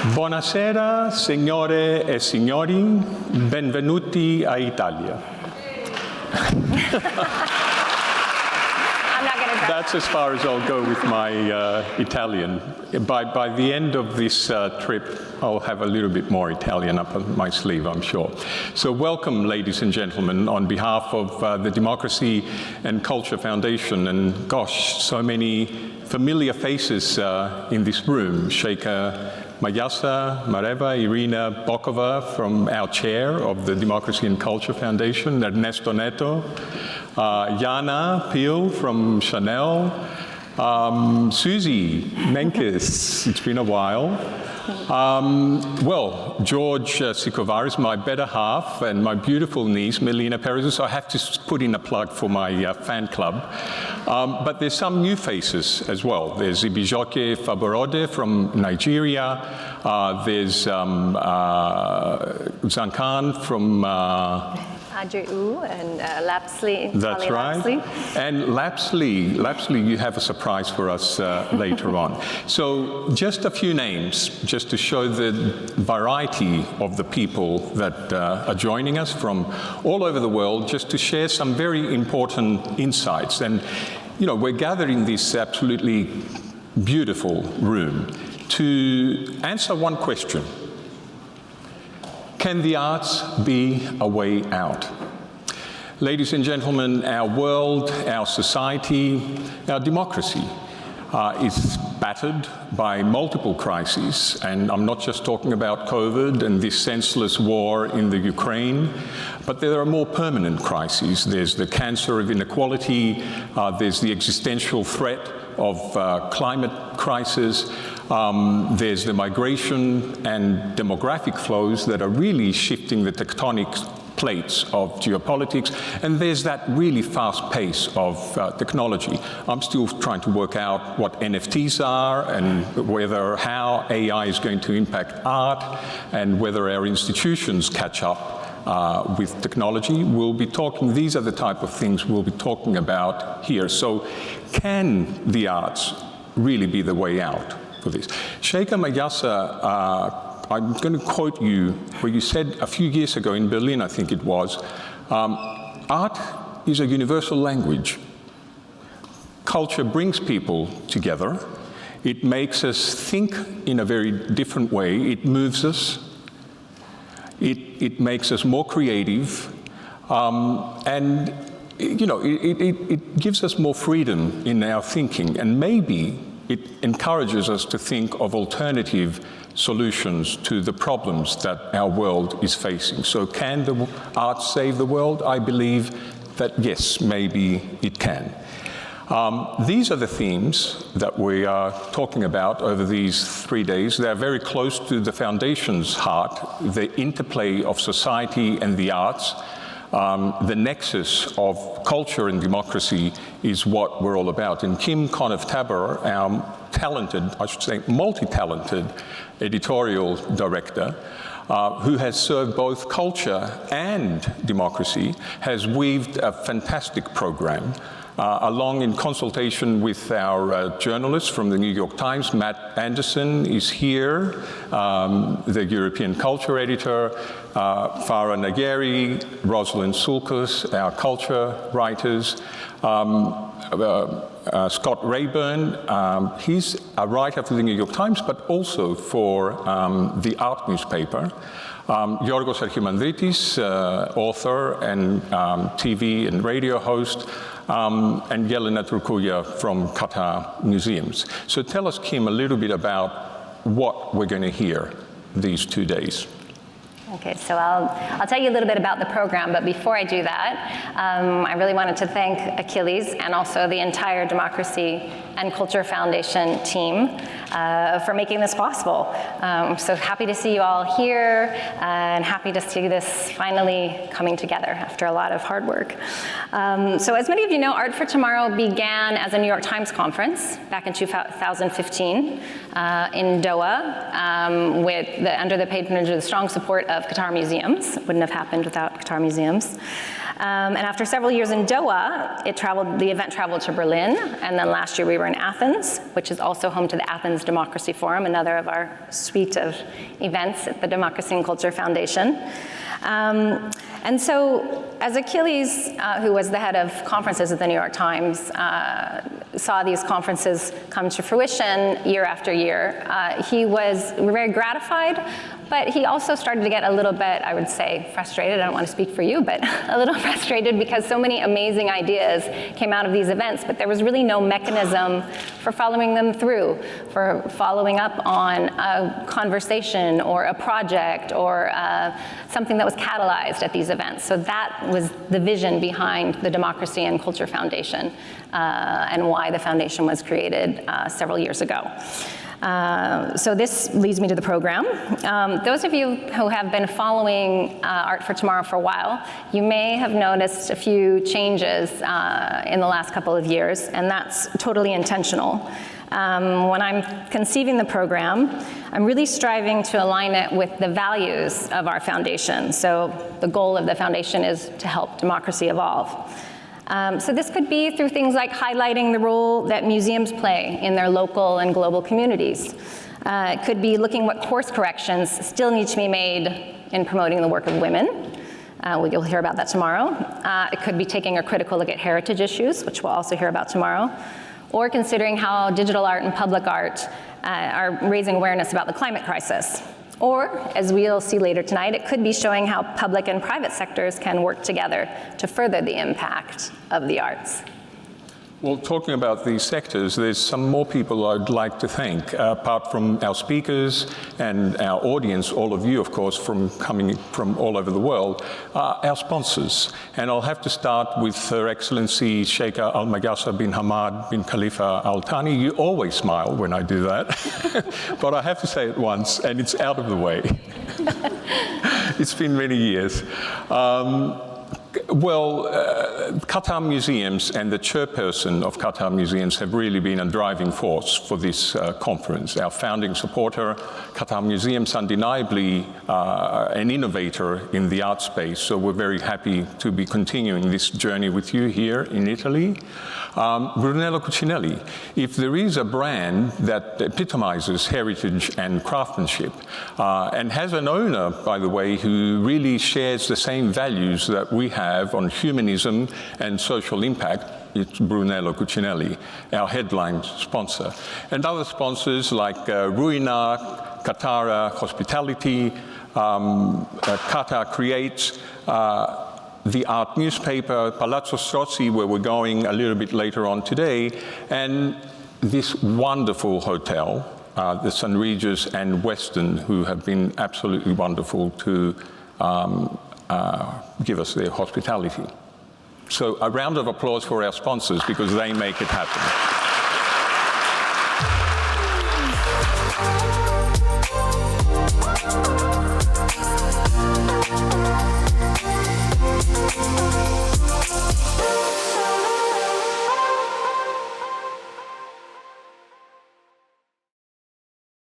Buonasera, signore e signori, benvenuti a Italia. That's as far as I'll go with my Italian. By the end of this trip, I'll have a little bit more Italian up on my sleeve, I'm sure. So welcome, ladies and gentlemen, on behalf of the Democracy and Culture Foundation, and gosh, so many familiar faces in this room. Sheikha Mayasa Mareva, Irina Bokova from our chair of the Democracy and Culture Foundation, Ernesto Neto, Jana Peel from Chanel, Susie Menkes, it's been a while. Well, George Sikovaris, my better half, and my beautiful niece, Melina Perez. So I have to put in a plug for my fan club. But there's some new faces as well. There's Ibijoke Faborode from Nigeria. There's Zankan from... Adriu and Lapsley. That's right. Lapsley. And Lapsley, you have a surprise for us later on. So just a few names, just to show the variety of the people that are joining us from all over the world, just to share some very important insights. And, you know, we're gathered in this absolutely beautiful room to answer one question. Can the arts be a way out? Ladies and gentlemen, our world, our society, our democracy is battered by multiple crises. And I'm not just talking about COVID and this senseless war in the Ukraine, but there are more permanent crises. There's the cancer of inequality, there's the existential threat of climate crisis, there's the migration and demographic flows that are really shifting the tectonic plates of geopolitics, and there's that really fast pace of technology. I'm still trying to work out what NFTs are and how AI is going to impact art and whether our institutions catch up with technology. We'll be talking, these are the type of things we'll be talking about here. So can the arts really be the way out for this? Sheikha Mayasa, I'm going to quote you where you said a few years ago in Berlin, I think it was, art is a universal language. Culture brings people together. It makes us think in a very different way. It moves us. It makes us more creative. And, you know, it gives us more freedom in our thinking. And maybe it encourages us to think of alternative solutions to the problems that our world is facing. So can the arts save the world? I believe that yes, maybe it can. These are the themes that we are talking about over these 3 days. They're very close to the Foundation's heart, the interplay of society and the arts. The nexus of culture and democracy is what we're all about. And Kim Conniff-Tabor, our talented, I should say multi-talented editorial director, who has served both culture and democracy, has weaved a fantastic program along in consultation with our journalists from the New York Times. Matt Anderson is here, the European culture editor, Farah Nageri, Rosalind Sulkus, our culture writers, Scott Rayburn, he's a writer for the New York Times, but also for the art newspaper. Yorgos Archimandritis, author and TV and radio host, and Yelena Turkuya from Qatar Museums. So tell us, Kim, a little bit about what we're going to hear these 2 days. Okay, so I'll tell you a little bit about the program, but before I do that, I really wanted to thank Achilles and also the entire Democracy and Culture Foundation team for making this possible. So happy to see you all here and happy to see this finally coming together after a lot of hard work. So as many of you know, Art for Tomorrow began as a New York Times conference back in 2015 in Doha under the patronage of the strong support of of Qatar museums. It wouldn't have happened without Qatar museums. And after several years in Doha, the event traveled to Berlin, and then last year we were in Athens, which is also home to the Athens Democracy Forum, another of our suite of events at the Democracy and Culture Foundation. And so, as Achilles, who was the head of conferences at the New York Times, saw these conferences come to fruition year after year, he was very gratified, but he also started to get a little bit, I would say, frustrated. I don't want to speak for you, but a little frustrated because so many amazing ideas came out of these events, but there was really no mechanism for following them through, for following up on a conversation or a project or something that was catalyzed at these events. So that was the vision behind the Democracy and Culture Foundation and why the foundation was created several years ago. So this leads me to the program. Those of you who have been following Art for Tomorrow for a while, you may have noticed a few changes in the last couple of years, and that's totally intentional. When I'm conceiving the program, I'm really striving to align it with the values of our foundation. So the goal of the foundation is to help democracy evolve. So this could be through things like highlighting the role that museums play in their local and global communities. It could be looking what course corrections still need to be made in promoting the work of women. You'll hear about that tomorrow. It could be taking a critical look at heritage issues, which we'll also hear about tomorrow, or considering how digital art and public art are raising awareness about the climate crisis. Or, as we'll see later tonight, it could be showing how public and private sectors can work together to further the impact of the arts. Well, talking about these sectors, there's some more people I'd like to thank, apart from our speakers and our audience, all of you, of course, coming from all over the world, our sponsors. And I'll have to start with Her Excellency Sheikh Al Magassa bin Hamad bin Khalifa Al Thani. You always smile when I do that, but I have to say it once, and it's out of the way. It's been many years. Qatar Museums and the chairperson of Qatar Museums have really been a driving force for this conference. Our founding supporter, Qatar Museums, undeniably an innovator in the art space, so we're very happy to be continuing this journey with you here in Italy. Brunello Cucinelli, if there is a brand that epitomizes heritage and craftsmanship, and has an owner, by the way, who really shares the same values that we have on humanism and social impact, it's Brunello Cucinelli, our headline sponsor. And other sponsors like Ruina, Qatar Hospitality, Qatar Creates, the art newspaper, Palazzo Strozzi, where we're going a little bit later on today, and this wonderful hotel, the St. Regis and Weston, who have been absolutely wonderful to give us their hospitality. So a round of applause for our sponsors because they make it happen.